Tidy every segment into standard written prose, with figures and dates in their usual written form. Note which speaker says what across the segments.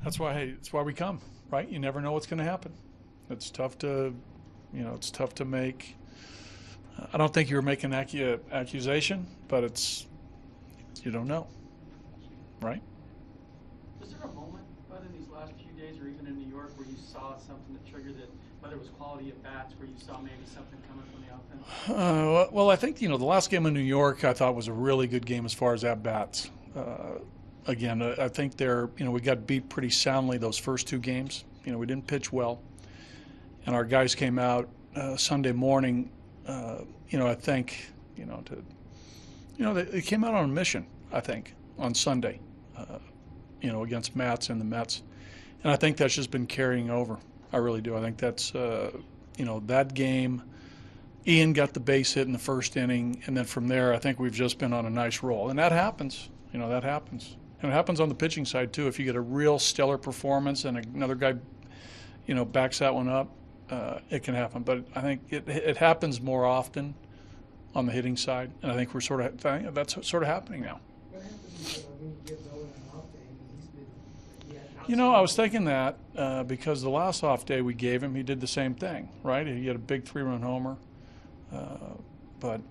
Speaker 1: That's why we come, right? You never know what's going to happen. It's tough to, it's tough to make. I don't think you were making an accusation, but you don't know, right?
Speaker 2: Was there a moment, Bud, in these last few days, or even in New York, where you saw something that triggered it, whether it was quality at bats, where you saw maybe something coming from the offense?
Speaker 1: Well, I think the last game in New York I thought was a really good game as far as at bats. Again, I think we got beat pretty soundly those first two games. We didn't pitch well, and our guys came out Sunday morning. I think they came out on a mission. I think on Sunday, against Mats and the Mets, and I think that's just been carrying over. I really do. I think that's that game. Ian got the base hit in the first inning, and then from there, I think we've just been on a nice roll, and that happens. That happens. And it happens on the pitching side, too. If you get a real stellar performance and another guy, backs that one up, it can happen. But I think it happens more often on the hitting side, and I think that's sort of happening now.
Speaker 3: What happens when you give Nolan an off day?
Speaker 1: I was thinking that because the last off day we gave him, he did the same thing, right? He had a big 3-run homer. But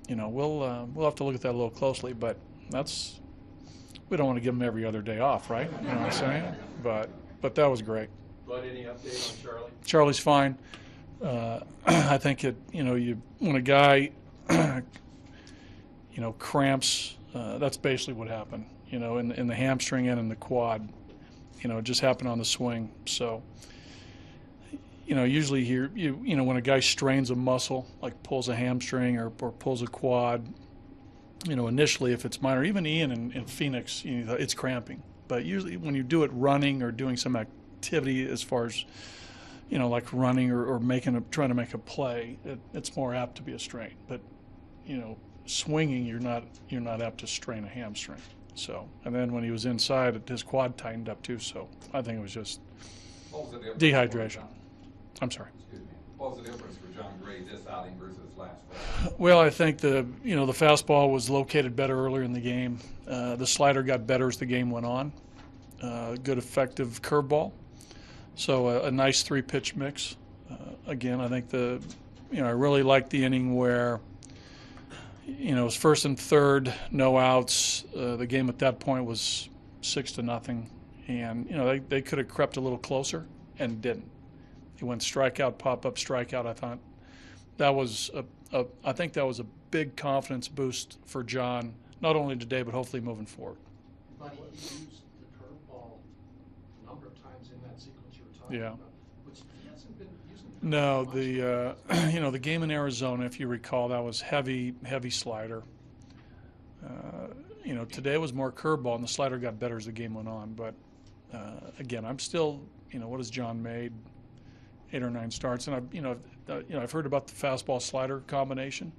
Speaker 1: we'll have to look at that a little closely. But we don't want to give him every other day off, right? You know what I'm saying? But that was great.
Speaker 4: Bud, any update on Charlie?
Speaker 1: Charlie's fine. I think when a guy cramps, that's basically what happened. In the hamstring and in the quad. It just happened on the swing. So usually when a guy strains a muscle, like pulls a hamstring or pulls a quad, initially if it's minor, even Ian in Phoenix, it's cramping. But usually when you do it running or doing some activity as far as, like running or trying to make a play, it's more apt to be a strain. But, swinging, you're not apt to strain a hamstring. So, and then when he was inside, his quad tightened up too. So I think it was just dehydration. I'm sorry.
Speaker 4: Excuse me. What was the difference for Jon Gray this outing versus last one?
Speaker 1: Well, I think the fastball was located better earlier in the game. The slider got better as the game went on. Good effective curveball. So a nice 3-pitch mix. Again, I think I really liked the inning where it was first and third, no outs. The game at that point was 6-0, and they could have crept a little closer and didn't. He went strikeout, pop-up, strikeout. I thought that was I think that was a big confidence boost for Jon, not only today but hopefully moving forward.
Speaker 5: But he used the curveball a number of times in that sequence you were talking about, which he hasn't been using.
Speaker 1: No, the game in Arizona, if you recall, that was heavy slider. Today was more curveball, and the slider got better as the game went on. But again, I'm still, what has Jon made? 8 or 9 starts, and I've heard about the fastball slider combination.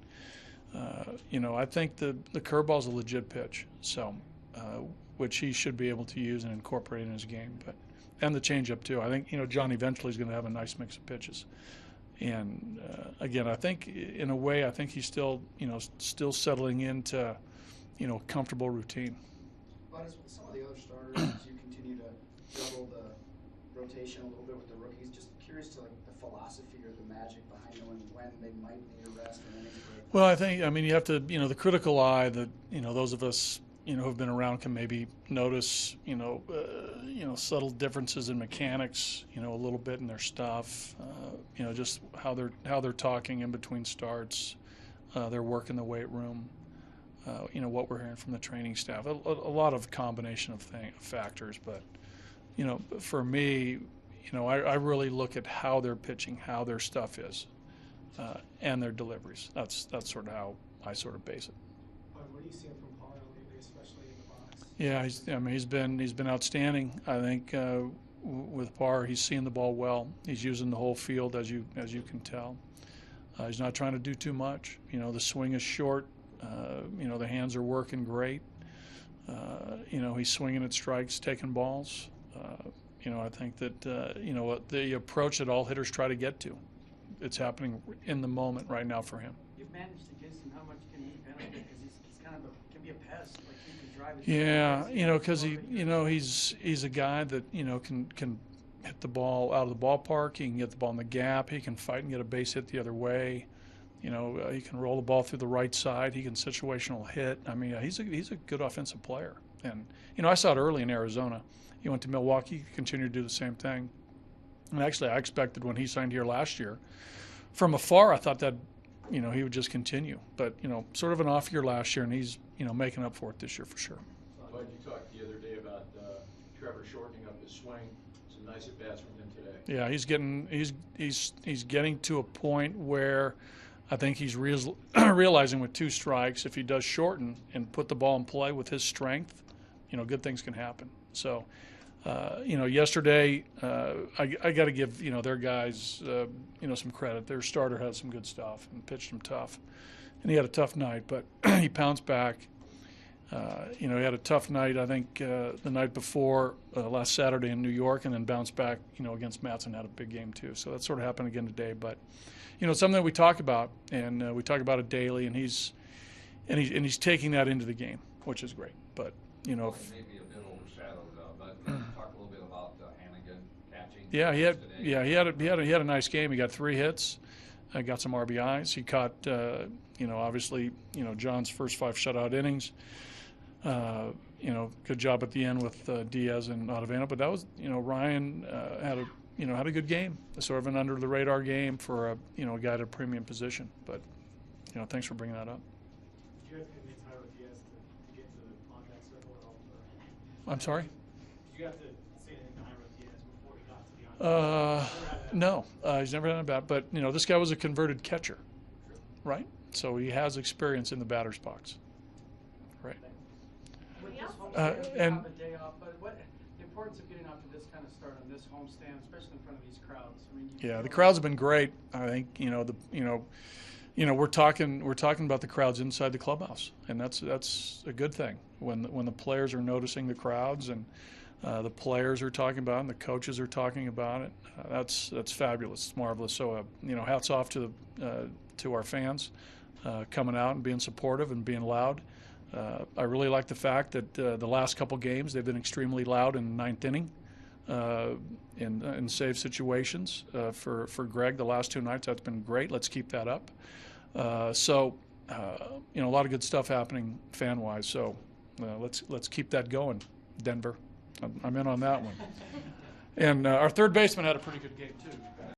Speaker 1: I think the curveball is a legit pitch, so which he should be able to use and incorporate in his game. And the changeup too. I think Jon eventually is going to have a nice mix of pitches. And again, I think in a way, I think he's still settling into a comfortable routine.
Speaker 6: But as with some of the other starters, as you continue to juggle the rotation a little bit with the rookies, just curious to the philosophy or the magic behind knowing when they might need a rest and innings break.
Speaker 1: Well, I think you have to the critical eye that those of us who've been around can maybe notice subtle differences in mechanics, a little bit in their stuff, just how they're talking in between starts, their work in the weight room, what we're hearing from the training staff, a lot of combination of factors. But for me, I really look at how they're pitching, how their stuff is, and their deliveries. That's sort of how I sort of base it.
Speaker 3: What are you seeing from Parr lately, especially in the box?
Speaker 1: Yeah, he's been outstanding. I think with Parr, he's seeing the ball well. He's using the whole field, as you can tell. He's not trying to do too much. The swing is short. The hands are working great. He's swinging at strikes, taking balls. I think that the approach that all hitters try to get to, it's happening in the moment right now for him.
Speaker 2: You've managed to get him. How much can he benefit? Because he's kind of can be a pest. Like he can drive his.
Speaker 1: Yeah, because he's a guy that can hit the ball out of the ballpark. He can get the ball in the gap. He can fight and get a base hit the other way. He can roll the ball through the right side. He can situational hit. I mean, he's a good offensive player. And I saw it early in Arizona. He went to Milwaukee, continued to do the same thing. And actually, I expected when he signed here last year, from afar, I thought that he would just continue. But sort of an off year last year, and he's making up for it this year for sure.
Speaker 7: Bud, you talked the other day about Trevor shortening up his swing. Some nice at bats from him today.
Speaker 1: Yeah, he's getting to a point where I think he's realizing with 2 strikes, if he does shorten and put the ball in play with his strength, good things can happen. So, yesterday I got to give their guys some credit. Their starter had some good stuff and pitched him tough, and he had a tough night, but he pounced back. He had a tough night, I think, the night before last Saturday in New York, and then bounced back, against Matson, had a big game too. So that sort of happened again today. But, it's something that we talk about, and we talk about it daily, and he's taking that into the game, which is great. But,
Speaker 4: Maybe a bit overshadowed, but talk a little bit about Hannigan catching.
Speaker 1: Yeah, he had a nice game. He got 3 hits, got some RBIs. He caught, obviously, John's first 5 shutout innings. Good job at the end with Diaz and Ottavino. But that was, Ryan had a good game, sort of an under the radar game for a guy at a premium position. But thanks for bringing that up.
Speaker 8: Did you have to convince Jairo Diaz to get into the contact circle at all?
Speaker 1: I'm sorry.
Speaker 8: Did you have to say anything to Jairo Diaz before he got to the
Speaker 1: No, he's never done a bat. But this guy was a converted catcher, right? So he has experience in the batter's box, right?
Speaker 2: With this home
Speaker 1: And-
Speaker 2: stand, you have a day off, but what the importance of getting off to this kind of start on this homestand, especially in front of these crowds? I mean,
Speaker 1: Yeah, the crowds have been great. I think we're talking about the crowds inside the clubhouse, and that's a good thing when the players are noticing the crowds, and the players are talking about it, and the coaches are talking about it. That's fabulous. It's marvelous. So hats off to our fans coming out and being supportive and being loud. I really like the fact that the last couple games they've been extremely loud in the 9th inning in save situations for Greg. The last 2 nights, that's been great. Let's keep that up. A lot of good stuff happening fan-wise. So let's keep that going, Denver. I'm in on that one. And our third baseman had a pretty good game too.